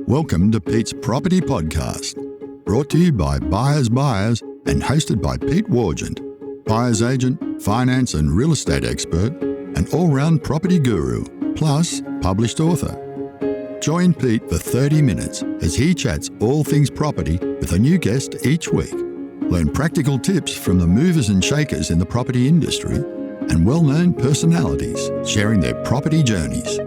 Welcome to Pete's Property Podcast, brought to you by Buyers and hosted by Pete Wargent, buyer's agent, finance and real estate expert, and all-round property guru, plus published author. Join Pete for 30 minutes as he chats all things property with a new guest each week. Learn practical tips from the movers and shakers in the property industry and well-known personalities sharing their property journeys.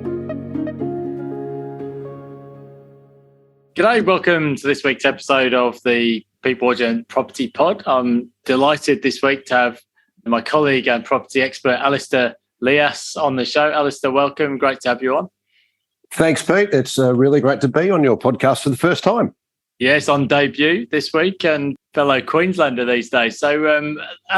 G'day, welcome to this week's episode of the Pete Wargent Property Pod. I'm delighted this week to have my colleague and property expert, Alastair Lias, on the show. Alastair, welcome. Great to have you on. Thanks, Pete. It's really great to be on your podcast for the first time. Yes, on debut this week and fellow Queenslander these days. So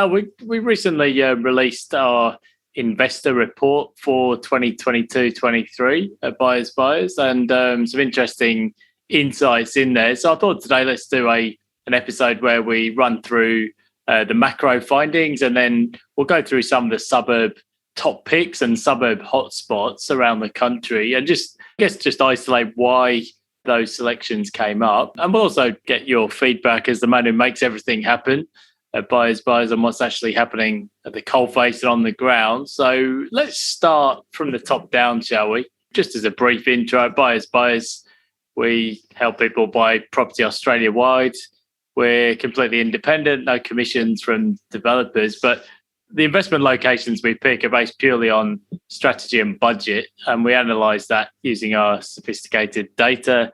we recently released our investor report for 2022-23 at Buyers and some interesting insights in there. So I thought today let's do an episode where we run through the macro findings, and then we'll go through some of the suburb top picks and suburb hotspots around the country, and just isolate why those selections came up. And we'll also get your feedback as the man who makes everything happen at Buyers and what's actually happening at the coalface and on the ground. So let's start from the top down, shall we? Just as a brief intro, Buyers, we help people buy property Australia-wide. We're completely independent, no commissions from developers, but the investment locations we pick are based purely on strategy and budget, and we analyse that using our sophisticated data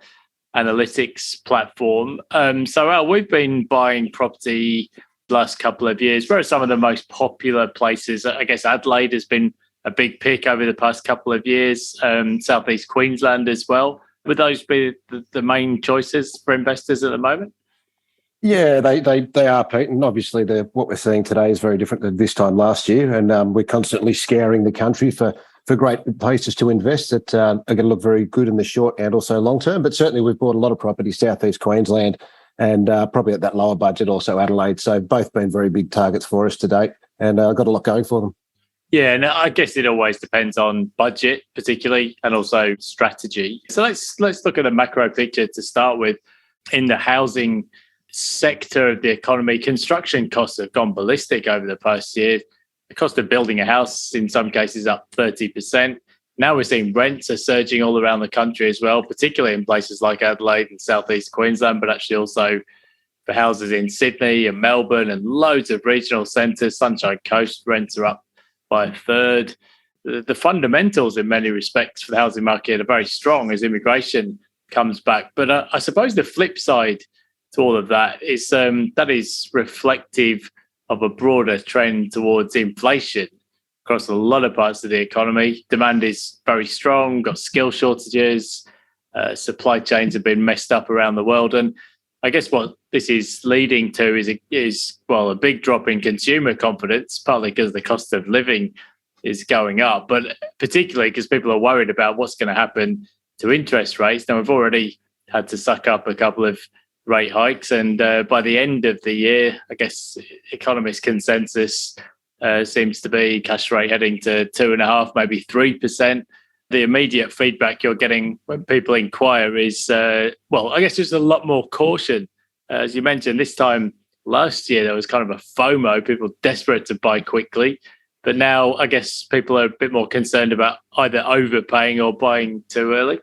analytics platform. So we've been buying property the last couple of years. Where are some of the most popular places? I guess Adelaide has been a big pick over the past couple of years, southeast Queensland as well. Would those be the main choices for investors at the moment? Yeah, they are, Pete. And obviously what we're seeing today is very different than this time last year. And we're constantly scouring the country for great places to invest that are going to look very good in the short and also long term. But certainly we've bought a lot of property southeast Queensland and probably at that lower budget also Adelaide. So both been very big targets for us to date, and got a lot going for them. Yeah, and I guess it always depends on budget, particularly, and also strategy. So let's look at a macro picture to start with. In the housing sector of the economy, construction costs have gone ballistic over the past year. The cost of building a house, in some cases, up 30%. Now we're seeing rents are surging all around the country as well, particularly in places like Adelaide and southeast Queensland, but actually also for houses in Sydney and Melbourne and loads of regional centres. Sunshine Coast rents are up by a third. The fundamentals in many respects for the housing market are very strong as immigration comes back. But I suppose the flip side to all of that is that is reflective of a broader trend towards inflation across a lot of parts of the economy. Demand is very strong, got skill shortages, supply chains have been messed up around the world. And I guess what this is leading to is a big drop in consumer confidence, partly because the cost of living is going up, but particularly because people are worried about what's going to happen to interest rates. Now, we've already had to suck up a couple of rate hikes, and by the end of the year, I guess economist consensus seems to be cash rate heading to 2.5%, maybe 3%. The immediate feedback you're getting when people inquire is, I guess there's a lot more caution. As you mentioned, this time last year, there was kind of a FOMO, people desperate to buy quickly. But now I guess people are a bit more concerned about either overpaying or buying too early.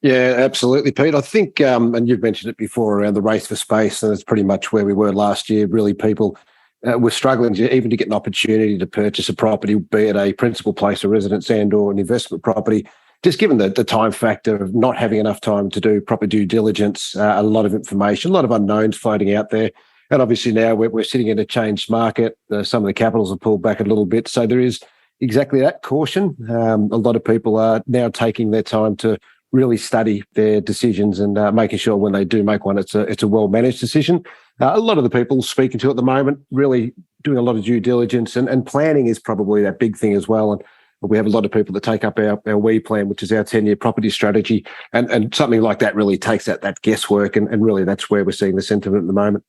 Yeah, absolutely, Pete. I think, and you've mentioned it before, around the race for space, and it's pretty much where we were last year. Really, people were struggling even to get an opportunity to purchase a property, be it a principal place of residence and or an investment property, just given the time factor of not having enough time to do proper due diligence, a lot of information, a lot of unknowns floating out there. And obviously now we're sitting in a changed market. Some of the capitals have pulled back a little bit. So there is exactly that caution. A lot of people are now taking their time to really study their decisions and making sure when they do make one, it's a well-managed decision. A lot of the people speaking to at the moment really doing a lot of due diligence and planning is probably that big thing as well. And we have a lot of people that take up our WE plan, which is our 10-year property strategy. And something like that really takes out that guesswork. And really that's where we're seeing the sentiment at the moment.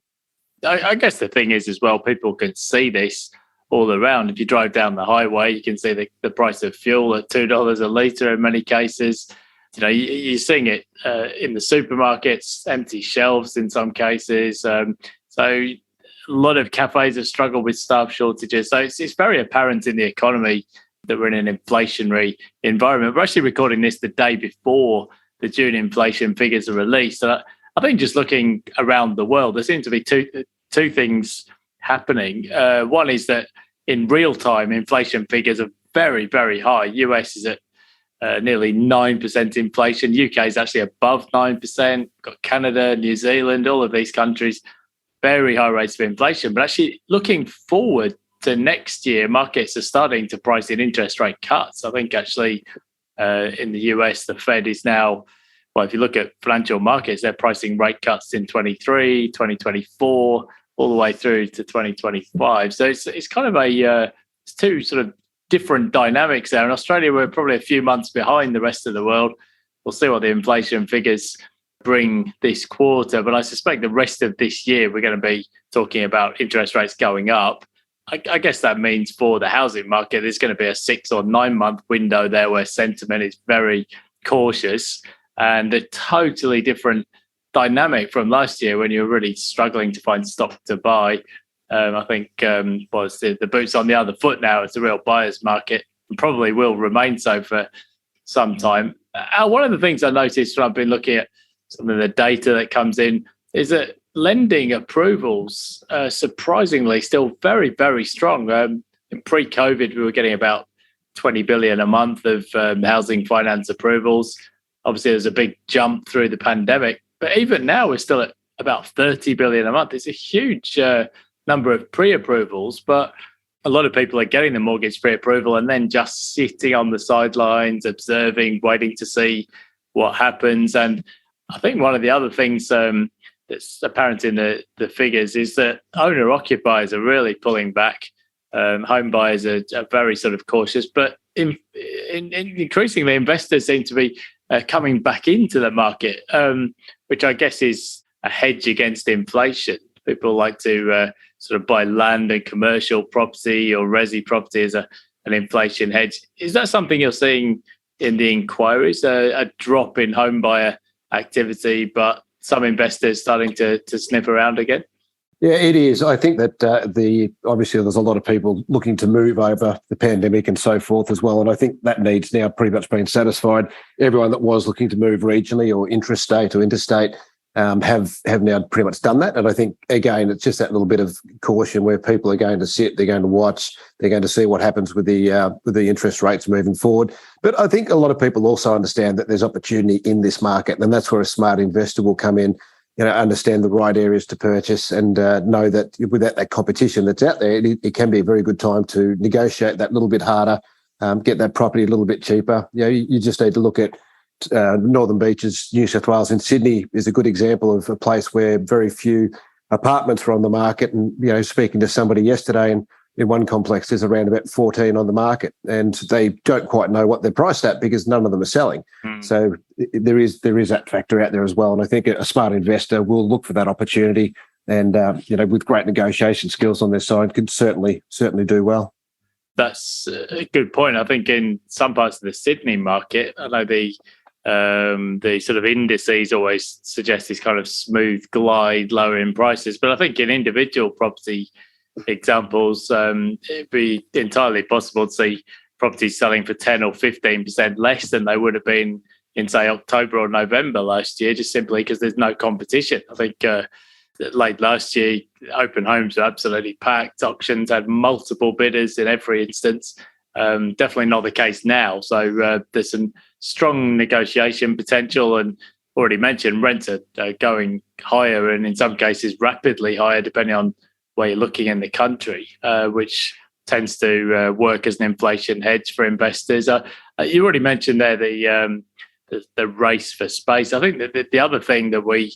I guess the thing is as well, people can see this all around. If you drive down the highway, you can see the price of fuel at $2 a litre in many cases. you're seeing it in the supermarkets, empty shelves in some cases. So a lot of cafes have struggled with staff shortages. So it's very apparent in the economy that we're in an inflationary environment. We're actually recording this the day before the June inflation figures are released. And I think just looking around the world, there seem to be two things happening. One is that in real time, inflation figures are very, very high. US is at nearly 9% inflation. UK is actually above 9%. Got Canada, New Zealand, all of these countries, very high rates of inflation. But actually looking forward to next year, markets are starting to price in interest rate cuts. I think actually in the US, the Fed is now, well, if you look at financial markets, they're pricing rate cuts in 23, 2024, all the way through to 2025. So it's kind of it's two sort of different dynamics there. In Australia, we're probably a few months behind the rest of the world. We'll see what the inflation figures bring this quarter, but I suspect the rest of this year, we're going to be talking about interest rates going up. I guess that means for the housing market, there's going to be a 6 or 9 month window there where sentiment is very cautious, and a totally different dynamic from last year when you were really struggling to find stock to buy. I think the boot's on the other foot now. It's a real buyer's market and probably will remain so for some time. One of the things I noticed when I've been looking at some of the data that comes in is that lending approvals surprisingly still very, very strong. In pre-COVID, we were getting about 20 billion a month of housing finance approvals. Obviously, there's a big jump through the pandemic, but even now we're still at about 30 billion a month. It's a huge number of pre-approvals, but a lot of people are getting the mortgage pre-approval and then just sitting on the sidelines, observing, waiting to see what happens. And I think one of the other things that's apparent in the figures is that owner-occupiers are really pulling back. Home buyers are very sort of cautious, but increasingly investors seem to be coming back into the market, which I guess is a hedge against inflation. People like to sort of buy land and commercial property or resi property as an inflation hedge. Is that something you're seeing in the inquiries, a drop in home buyer activity, but some investors starting to sniff around again? Yeah, it is. I think that obviously there's a lot of people looking to move over the pandemic and so forth as well. And I think that need's now pretty much been satisfied. Everyone that was looking to move regionally or intrastate or interstate have now pretty much done that. And I think, again, it's just that little bit of caution where people are going to sit, they're going to watch, they're going to see what happens with the interest rates moving forward. But I think a lot of people also understand that there's opportunity in this market, and that's where a smart investor will come in, understand the right areas to purchase and know that without that competition that's out there, it can be a very good time to negotiate that little bit harder, get that property a little bit cheaper. You just need to look at Northern Beaches, New South Wales, and Sydney is a good example of a place where very few apartments are on the market. And, speaking to somebody yesterday, and in one complex, there's around about 14 on the market, and they don't quite know what they're priced at because none of them are selling. So there is that factor out there as well. And I think a smart investor will look for that opportunity and, with great negotiation skills on their side, could certainly do well. That's a good point. I think in some parts of the Sydney market, I know the sort of indices always suggest this kind of smooth glide lower in prices. But I think in individual property examples, it'd be entirely possible to see properties selling for 10 or 15% less than they would have been in, say, October or November last year, just simply because there's no competition. I think late last year, open homes were absolutely packed. Auctions had multiple bidders in every instance. Definitely not the case now. So there's some strong negotiation potential, and already mentioned rents are going higher, and in some cases rapidly higher, depending on where you're looking in the country, which tends to work as an inflation hedge for investors. You already mentioned there the race for space. I think that the other thing that we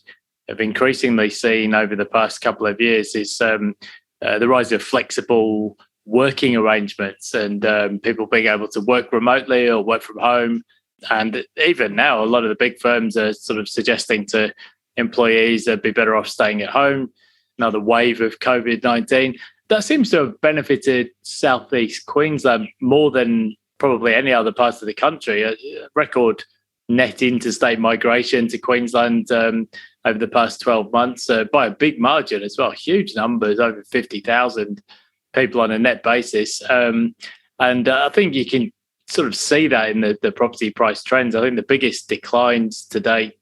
have increasingly seen over the past couple of years is the rise of flexible working arrangements and people being able to work remotely or work from home. And even now, a lot of the big firms are sort of suggesting to employees they'd be better off staying at home. Another wave of COVID-19. That seems to have benefited Southeast Queensland more than probably any other parts of the country. A record net interstate migration to Queensland over the past 12 months by a big margin as well. Huge numbers, over 50,000 people on a net basis. And I think you can sort of see that in the property price trends. I think the biggest declines to date,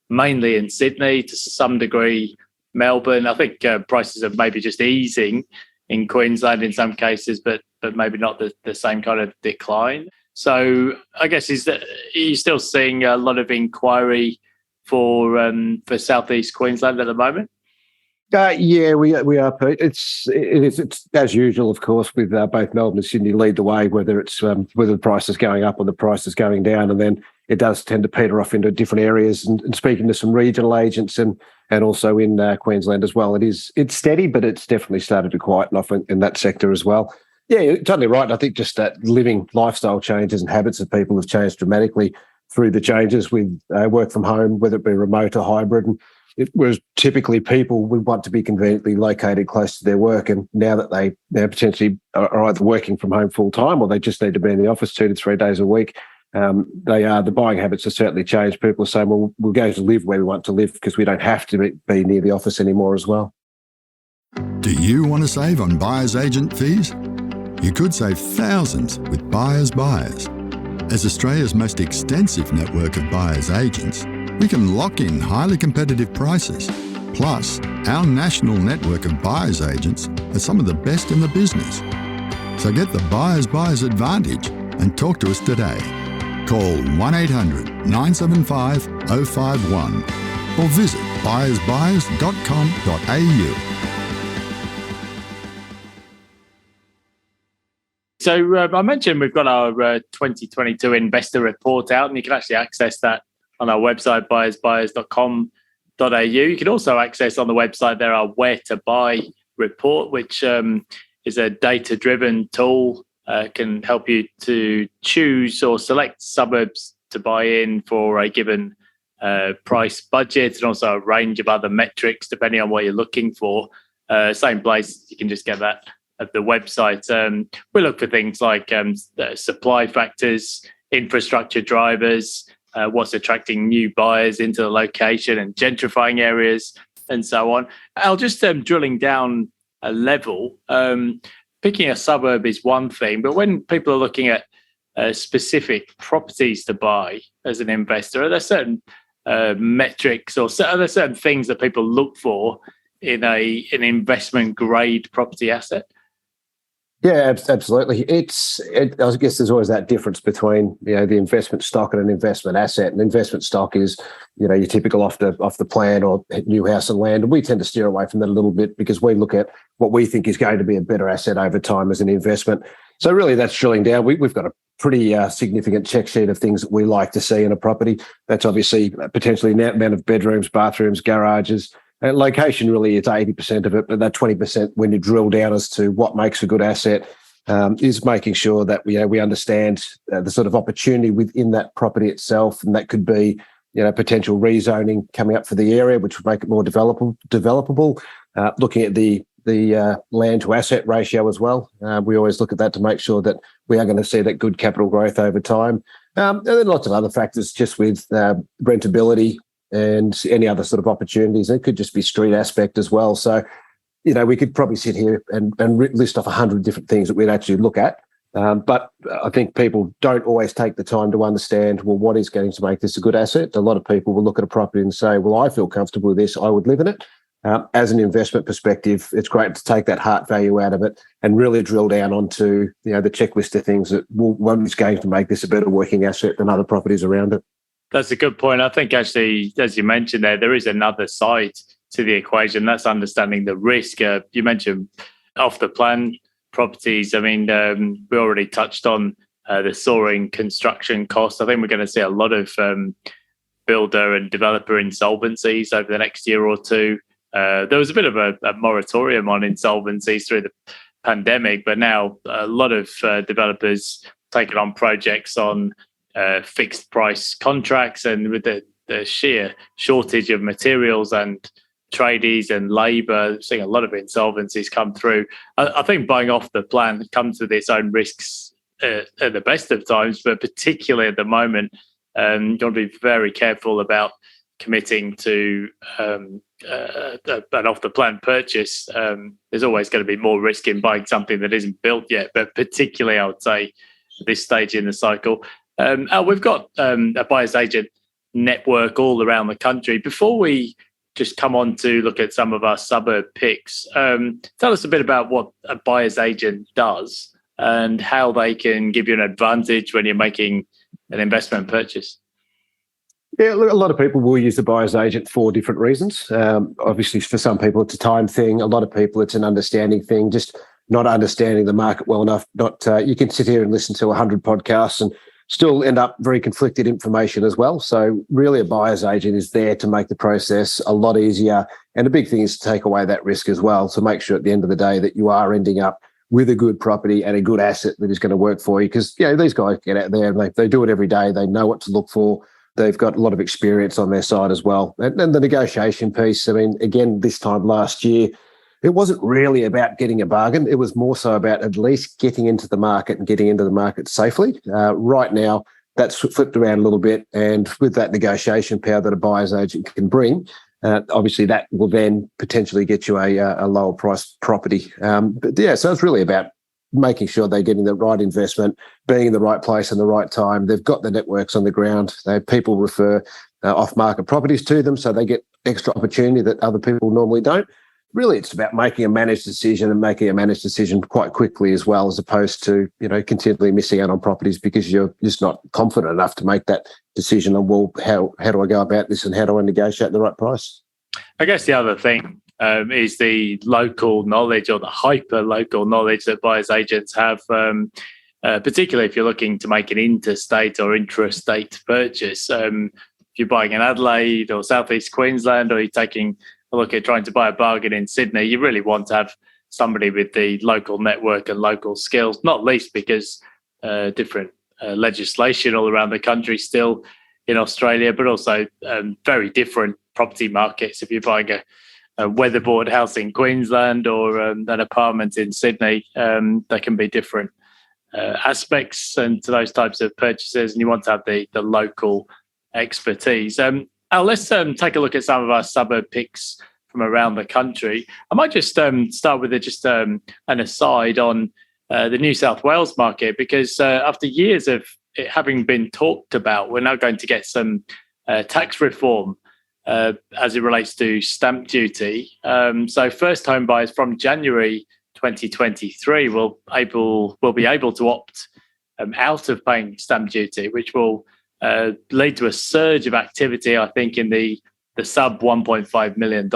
mainly in Sydney, to some degree Melbourne. I think prices are maybe just easing in Queensland in some cases, but maybe not the same kind of decline. So I guess are you still seeing a lot of inquiry for Southeast Queensland at the moment? Yeah, we are, Pete. It's as usual, of course, with both Melbourne and Sydney lead the way, whether the price is going up or the price is going down, and then it does tend to peter off into different areas. And speaking to some regional agents and also in Queensland as well, it's steady, but it's definitely started to quieten off in that sector as well. Yeah, you're totally right. I think just that living lifestyle changes and habits of people have changed dramatically through the changes with work from home, whether it be remote or hybrid. And it was typically people would want to be conveniently located close to their work. And now that they potentially are either working from home full time or they just need to be in the office 2 to 3 days a week, the buying habits have certainly changed. People are saying, well, we're going to live where we want to live because we don't have to be near the office anymore as well. Do you want to save on buyer's agent fees? You could save thousands with Buyers Buyers. As Australia's most extensive network of buyer's agents, we can lock in highly competitive prices. Plus, our national network of buyer's agents are some of the best in the business. So get the Buyers Buyers advantage and talk to us today. Call 1-800-975-051 or visit buyersbuyers.com.au. So I mentioned we've got our 2022 investor report out, and you can actually access that on our website, buyersbuyers.com.au. You can also access on the website there our Where to Buy report, which is a data-driven tool, can help you to choose or select suburbs to buy in for a given price budget, and also a range of other metrics depending on what you're looking for. Same place, you can just get that at the website. We look for things like the supply factors, infrastructure drivers, what's attracting new buyers into the location and gentrifying areas, and so on. I'll just drilling down a level. Picking a suburb is one thing, but when people are looking at specific properties to buy as an investor, are there certain metrics or are there certain things that people look for in an investment grade property asset? Yeah, absolutely. I guess there's always that difference between the investment stock and an investment asset. An investment stock is your typical off the plan or new house and land, and we tend to steer away from that a little bit because we look at what we think is going to be a better asset over time as an investment. So really, that's drilling down. We've got a pretty significant check sheet of things that we like to see in a property. That's obviously potentially an amount of bedrooms, bathrooms, garages. Location really is 80% of it, but that 20% when you drill down as to what makes a good asset is making sure that we understand the sort of opportunity within that property itself, and that could be potential rezoning coming up for the area, which would make it more developable. Looking at the land to asset ratio as well, we always look at that to make sure that we are going to see that good capital growth over time, and then lots of other factors just with rentability and any other sort of opportunities. It could just be street aspect as well. So, we could probably sit here and list off 100 different things that we'd actually look at. But I think people don't always take the time to understand, well, what is going to make this a good asset? A lot of people will look at a property and say, well, I feel comfortable with this, I would live in it. As an investment perspective, it's great to take that heart value out of it and really drill down onto the checklist of things that what is going to make this a better working asset than other properties around it. That's a good point. I think actually, as you mentioned there is another side to the equation. That's understanding the risk. You mentioned off the plan properties. I mean, we already touched on the soaring construction costs. I think we're going to see a lot of builder and developer insolvencies over the next year or two. There was a bit of a moratorium on insolvencies through the pandemic, but now a lot of developers taking on projects on fixed price contracts, and with the sheer shortage of materials and tradies and labour, seeing a lot of insolvencies come through. I think buying off the plan comes with its own risks at the best of times, but particularly at the moment, You've got to be very careful about committing to an off-the-plan purchase. There's always going to be more risk in buying something that isn't built yet, but particularly, I would say, at this stage in the cycle. We've got a buyer's agent network all around the country. Before we just come on to look at some of our suburb picks, tell us a bit about what a buyer's agent does and how they can give you an advantage when you're making an investment purchase. Yeah, look, a lot of people will use the buyer's agent for different reasons. Obviously, for some people, it's a time thing. A lot of people, it's an understanding thing, just not understanding the market well enough. You can sit here and listen to 100 podcasts and still end up very conflicted information as well. So really a buyer's agent is there to make the process a lot easier. And the big thing is to take away that risk as well, to make sure at the end of the day that you are ending up with a good property and a good asset that is going to work for you. Because, these guys get out there and they do it every day. They know what to look for. They've got a lot of experience on their side as well. And the negotiation piece, I mean, again, this time last year, it wasn't really about getting a bargain. It was more so about at least getting into the market and getting into the market safely. Right now, that's flipped around a little bit. And with that negotiation power that a buyer's agent can bring, obviously that will then potentially get you a lower price property. So it's really about making sure they're getting the right investment, being in the right place and the right time. They've got the networks on the ground. People refer off-market properties to them, so they get extra opportunity that other people normally don't. Really, it's about making a managed decision and making a managed decision quite quickly as well, as opposed to, continually missing out on properties because you're just not confident enough to make that decision on, well, how do I go about this and how do I negotiate the right price? I guess the other thing is the local knowledge or the hyper-local knowledge that buyer's agents have, particularly if you're looking to make an interstate or intrastate purchase. If you're buying in Adelaide or southeast Queensland, or you're taking a look at trying to buy a bargain in Sydney, you really want to have somebody with the local network and local skills, not least because different legislation all around the country still in Australia, but also very different property markets. If you're buying a weatherboard house in Queensland or an apartment in Sydney, there can be different aspects and to those types of purchases, and you want to have the local expertise. Let's take a look at some of our suburb picks from around the country. I might just start with an aside on the New South Wales market, because after years of it having been talked about, we're now going to get some tax reform as it relates to stamp duty. So first home buyers from January 2023 will be able to opt out of paying stamp duty, which will lead to a surge of activity, I think, in the sub $1.5 million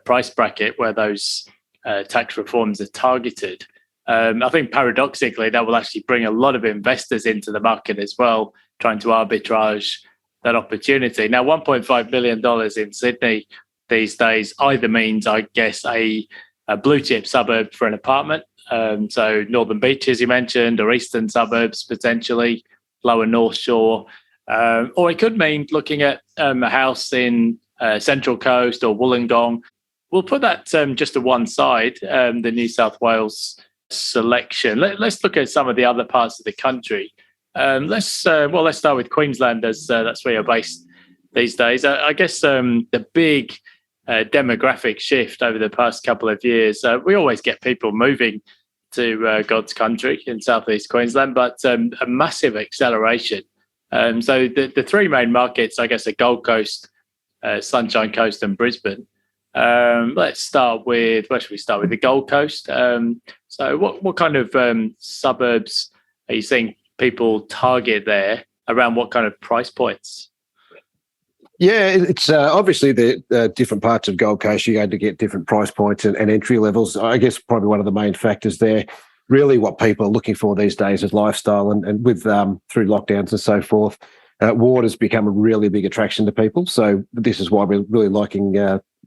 price bracket where those tax reforms are targeted. I think paradoxically that will actually bring a lot of investors into the market as well, trying to arbitrage that opportunity. Now, $1.5 million in Sydney these days either means, I guess, a blue chip suburb for an apartment. So Northern Beach, as you mentioned, or eastern suburbs potentially, lower North Shore, or it could mean looking at a house in Central Coast or Wollongong. We'll put that just to one side, the New South Wales selection. Let's look at some of the other parts of the country. Let's start with Queensland, as that's where you're based these days. I guess the big demographic shift over the past couple of years, we always get people moving to God's country in southeast Queensland, but a massive acceleration. So the three main markets, I guess, are Gold Coast, Sunshine Coast, and Brisbane. Let's start with, where should we start with? The Gold Coast. So what kind of suburbs are you seeing people target there? Around what kind of price points? Yeah, it's obviously the different parts of Gold Coast, you're going to get different price points and entry levels. I guess probably one of the main factors there, really what people are looking for these days is lifestyle, and with through lockdowns and so forth, water's become a really big attraction to people. So this is why we're really liking,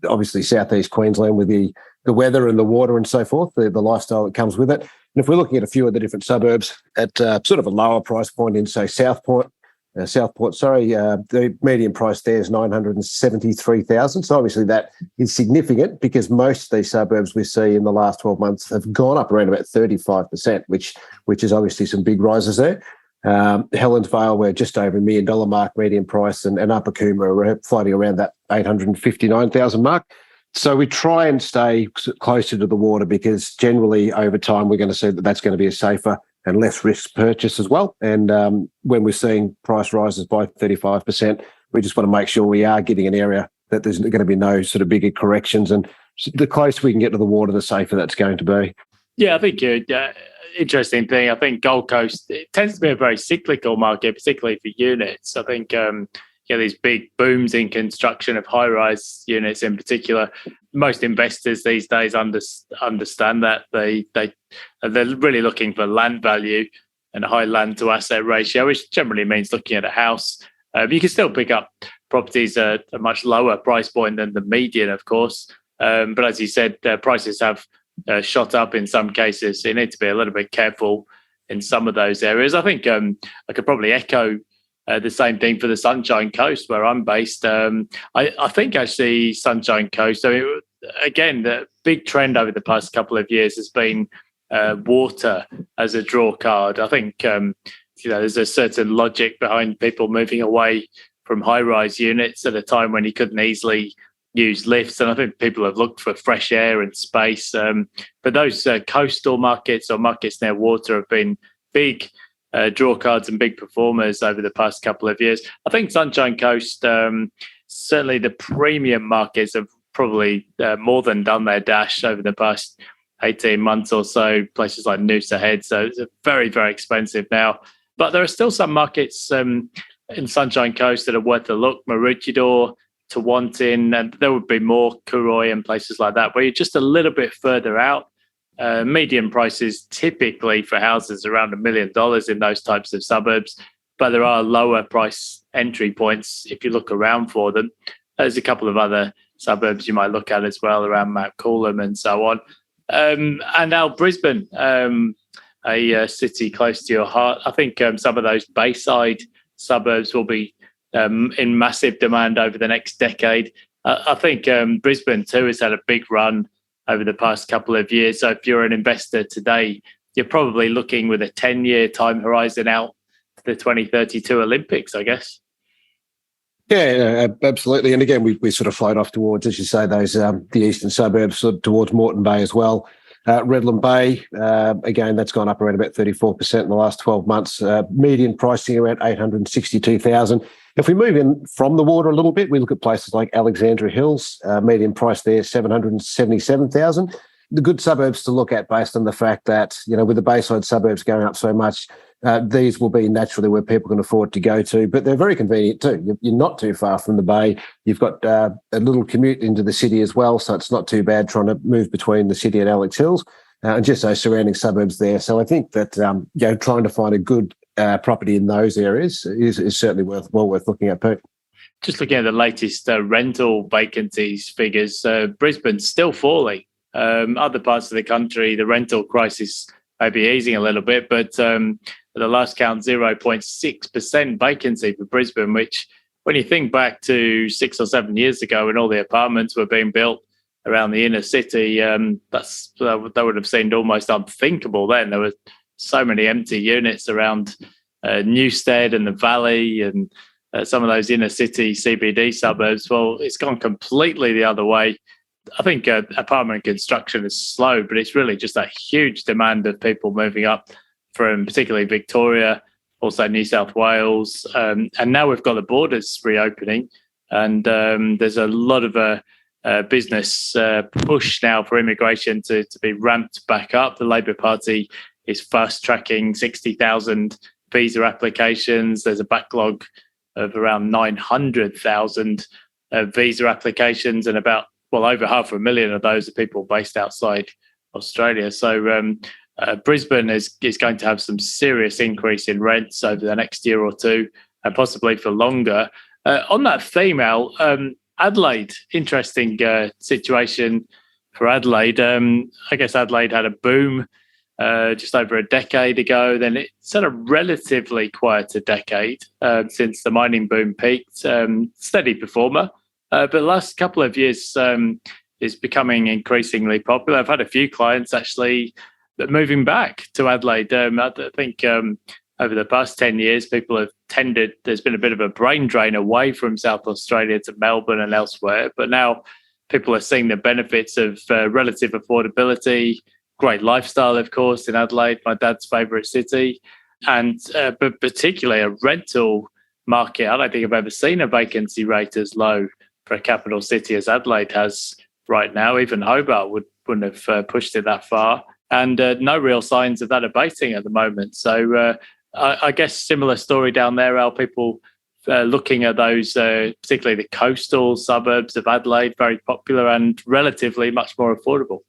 obviously, southeast Queensland with the weather and the water and so forth, the lifestyle that comes with it. And if we're looking at a few of the different suburbs at sort of a lower price point in, say, Southport, the median price there is $973,000. So obviously that is significant because most of these suburbs we see in the last 12 months have gone up around about 35%, which is obviously some big rises there. Helens Vale, we're just over $1 million mark median price, and Upper Coomera, we're floating around that 859,000 mark. So we try and stay closer to the water because generally over time we're going to see that that's going to be a safer and less risk purchase as well. And when we're seeing price rises by 35%, we just want to make sure we are getting an area that there's going to be no sort of bigger corrections. And the closer we can get to the water, the safer that's going to be. Yeah, I think interesting thing. I think Gold Coast, it tends to be a very cyclical market, particularly for units. I think these big booms in construction of high-rise units in particular. Most investors these days understand that they're really looking for land value and a high land to asset ratio, which generally means looking at a house. You can still pick up properties at a much lower price point than the median, of course. But as you said, prices have shot up in some cases. So you need to be a little bit careful in some of those areas. I think I could probably echo the same thing for the Sunshine Coast where I'm based. I think actually Sunshine Coast, again, the big trend over the past couple of years has been water as a draw card. I think there's a certain logic behind people moving away from high-rise units at a time when you couldn't easily use lifts, and I think people have looked for fresh air and space. But those coastal markets or markets near water have been big draw cards and big performers over the past couple of years. I think Sunshine Coast, certainly the premium markets have probably more than done their dash over the past 18 months or so, places like Noosa Head. So it's very, very expensive now. But there are still some markets in Sunshine Coast that are worth a look. Maroochydore, Tewantin, and there would be more Cooroy and places like that, where you're just a little bit further out. Median prices typically for houses around $1 million in those types of suburbs, but there are lower price entry points if you look around for them. There's a couple of other suburbs you might look at as well around Mount Coolum and so on. And now Brisbane, a city close to your heart. I think some of those Bayside suburbs will be in massive demand over the next decade. I think Brisbane too has had a big run over the past couple of years. So if you're an investor today, you're probably looking with a 10-year time horizon out to the 2032 Olympics, I guess. Yeah, absolutely. And again, we sort of float off towards, as you say, those the eastern suburbs, sort of towards Moreton Bay as well. Redland Bay, again, that's gone up around about 34% in the last 12 months. Median pricing around 862,000. If we move in from the water a little bit, we look at places like Alexandra Hills, median price there, 777,000. The good suburbs to look at based on the fact that, with the Bayside suburbs going up so much, these will be naturally where people can afford to go to, but they're very convenient too. You're not too far from the bay. You've got a little commute into the city as well, so it's not too bad trying to move between the city and Alex Hills and just those surrounding suburbs there. So I think that trying to find a good property in those areas is certainly well worth looking at, Pete. Just looking at the latest rental vacancies figures, Brisbane's still falling. Other parts of the country, the rental crisis may be easing a little bit, but at the last count, 0.6% vacancy for Brisbane, which when you think back to 6 or 7 years ago when all the apartments were being built around the inner city, that would have seemed almost unthinkable then. There were so many empty units around Newstead and the Valley and some of those inner city CBD suburbs. Well, it's gone completely the other way. I think apartment construction is slow, but it's really just that huge demand of people moving up from particularly Victoria, also New South Wales. And now we've got the borders reopening and there's a lot of business push now for immigration to be ramped back up. The Labor Party is fast-tracking 60,000 visa applications. There's a backlog of around 900,000 visa applications and about over 500,000 of those are people based outside Australia. So Brisbane is going to have some serious increase in rents over the next year or two, and possibly for longer. On that theme, Al, Adelaide, interesting situation for Adelaide. I guess Adelaide had a boom just over a decade ago. Then it's had a relatively quieter decade since the mining boom peaked. Steady performer. But the last couple of years is becoming increasingly popular. I've had a few clients actually moving back to Adelaide. I think over the past 10 years, people have there's been a bit of a brain drain away from South Australia to Melbourne and elsewhere. But now people are seeing the benefits of relative affordability, great lifestyle, of course, in Adelaide, my dad's favourite city, and but particularly a rental market. I don't think I've ever seen a vacancy rate as low for a capital city as Adelaide has right now. Even Hobart wouldn't have pushed it that far. And no real signs of that abating at the moment. So I guess similar story down there, how people looking at those, particularly the coastal suburbs of Adelaide, very popular and relatively much more affordable.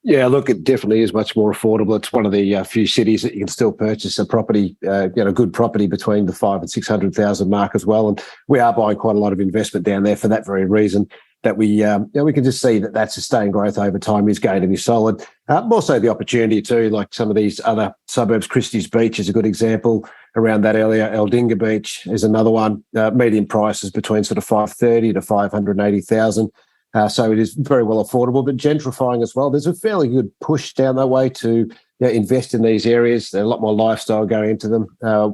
Yeah, look, it definitely is much more affordable. It's one of the few cities that you can still purchase a property, good property between the 500,000 and 600,000 mark as well. And we are buying quite a lot of investment down there for that very reason, that we can just see that sustained growth over time is going to be solid. Also the opportunity too, like some of these other suburbs, Christie's Beach is a good example around that area. Aldinga Beach is another one. Median prices between sort of 530 to 580,000. So it is very well affordable, but gentrifying as well. There's a fairly good push down that way to invest in these areas. There's a lot more lifestyle going into them.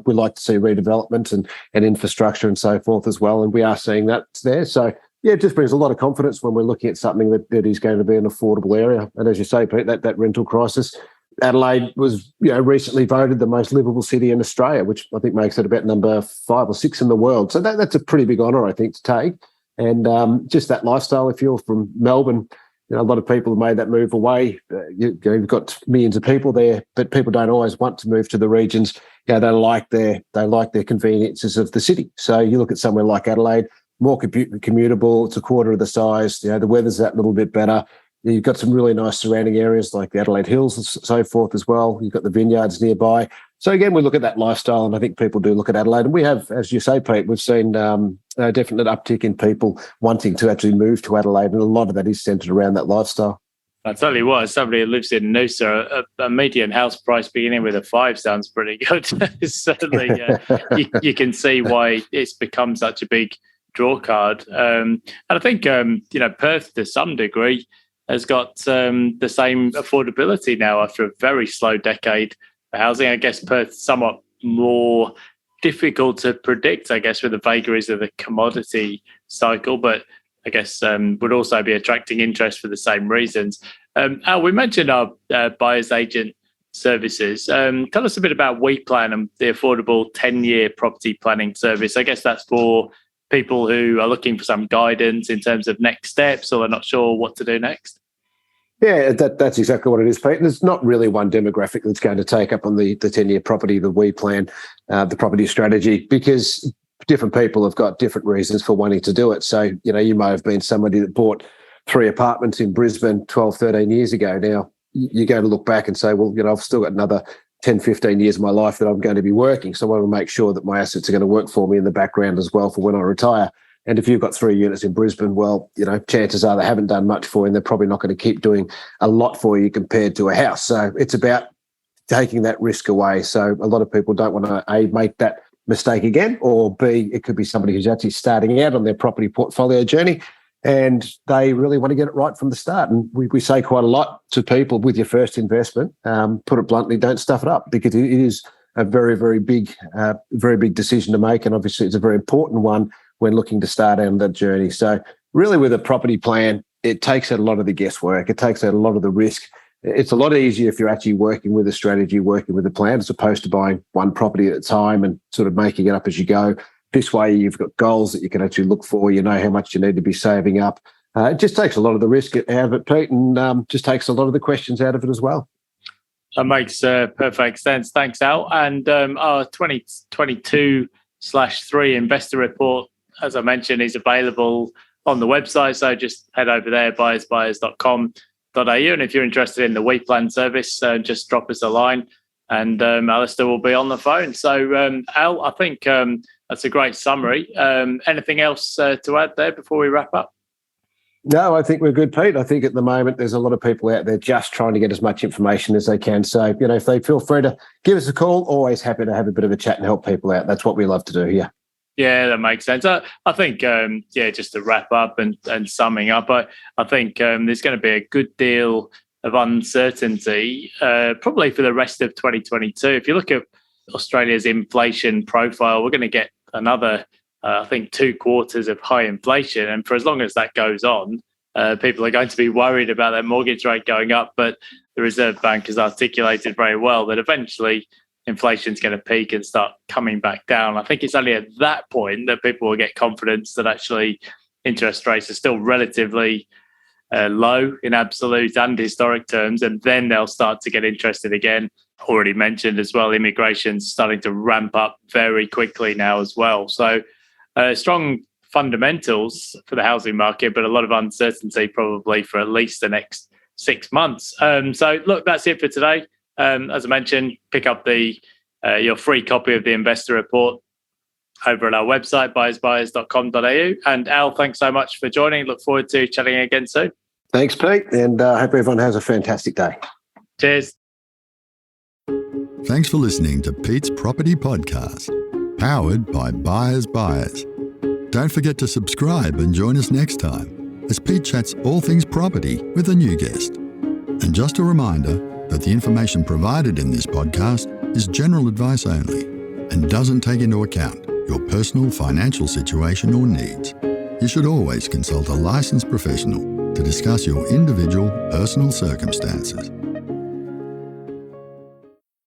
We like to see redevelopment and infrastructure and so forth as well, and we are seeing that there. So yeah, it just brings a lot of confidence when we're looking at something that is going to be an affordable area. And as you say, Pete, that rental crisis. Adelaide was recently voted the most livable city in Australia, which I think makes it about number 5 or 6 in the world. So that's a pretty big honour, I think, to take. And just that lifestyle, if you're from Melbourne, a lot of people have made that move away. You've got millions of people there, but people don't always want to move to the regions. They like their conveniences of the city. So you look at somewhere like Adelaide, more commutable. It's a quarter of the size. The weather's that little bit better. You've got some really nice surrounding areas like the Adelaide Hills and so forth as well. You've got the vineyards nearby. So again, we look at that lifestyle, and I think people do look at Adelaide. And we have, as you say, Pete, we've seen a definite uptick in people wanting to actually move to Adelaide, and a lot of that is centred around that lifestyle. I tell you what, as somebody who lives in Noosa, a median house price beginning with a 5 sounds pretty good. Certainly, you can see why it's become such a big draw card. And I think, Perth, to some degree, has got the same affordability now after a very slow decade for housing. I guess Perth somewhat more difficult to predict, I guess, with the vagaries of the commodity cycle, but I guess would also be attracting interest for the same reasons. Al, we mentioned our buyer's agent services. Tell us a bit about WePlan and the affordable 10-year property planning service. I guess that's for people who are looking for some guidance in terms of next steps, or are not sure what to do next. Yeah, that's exactly what it is, Pete. There's not really one demographic that's going to take up on the 10-year property, the WePlan, the property strategy, because different people have got different reasons for wanting to do it. So, you may have been somebody that bought 3 apartments in Brisbane 12, 13 years ago. Now, you're going to look back and say, well, I've still got another 10, 15 years of my life that I'm going to be working. So I want to make sure that my assets are going to work for me in the background as well for when I retire. And if you've got 3 units in Brisbane, well, chances are they haven't done much for you, and they're probably not going to keep doing a lot for you compared to a house. So it's about taking that risk away. So a lot of people don't want to, A, make that mistake again, or B, it could be somebody who's actually starting out on their property portfolio journey and they really want to get it right from the start. And we say quite a lot to people with your first investment, put it bluntly, don't stuff it up, because it is a very, very big decision to make. And obviously it's a very important one when looking to start on that journey. So really with a property plan, it takes out a lot of the guesswork. It takes out a lot of the risk. It's a lot easier if you're actually working with a strategy, working with a plan, as opposed to buying one property at a time and sort of making it up as you go. This way, you've got goals that you can actually look for. You know how much you need to be saving up. It just takes a lot of the risk out of it, Pete, and just takes a lot of the questions out of it as well. That makes perfect sense. Thanks, Al. And our 2022/3 investor report, as I mentioned, is available on the website. So just head over there, buyersbuyers.com.au. And if you're interested in the WePlan service, just drop us a line and Alastair will be on the phone. So, Al, I think that's a great summary. Anything else to add there before we wrap up? No, I think we're good, Pete. I think at the moment there's a lot of people out there just trying to get as much information as they can. So, if they feel free to give us a call, always happy to have a bit of a chat and help people out. That's what we love to do here. Yeah, that makes sense. I think, just to wrap up and summing up, I think there's going to be a good deal of uncertainty probably for the rest of 2022. If you look at Australia's inflation profile. We're going to get another, I think, 2 quarters of high inflation. And for as long as that goes on, people are going to be worried about their mortgage rate going up. But the Reserve Bank has articulated very well that eventually inflation is going to peak and start coming back down. I think it's only at that point that people will get confidence that actually interest rates are still relatively low in absolute and historic terms, and then they'll start to get interested again. Already mentioned as well, immigration's starting to ramp up very quickly now as well. So strong fundamentals for the housing market, but a lot of uncertainty probably for at least the next 6 months. So look, that's it for today. As I mentioned, pick up your free copy of the investor report over at our website, buyersbuyers.com.au. And Al, thanks so much for joining. Look forward to chatting again soon. Thanks, Pete, and I hope everyone has a fantastic day. Cheers. Thanks for listening to Pete's Property Podcast, powered by Buyers Buyers. Don't forget to subscribe and join us next time as Pete chats all things property with a new guest. And just a reminder that the information provided in this podcast is general advice only and doesn't take into account your personal financial situation or needs. You should always consult a licensed professional to discuss your individual personal circumstances.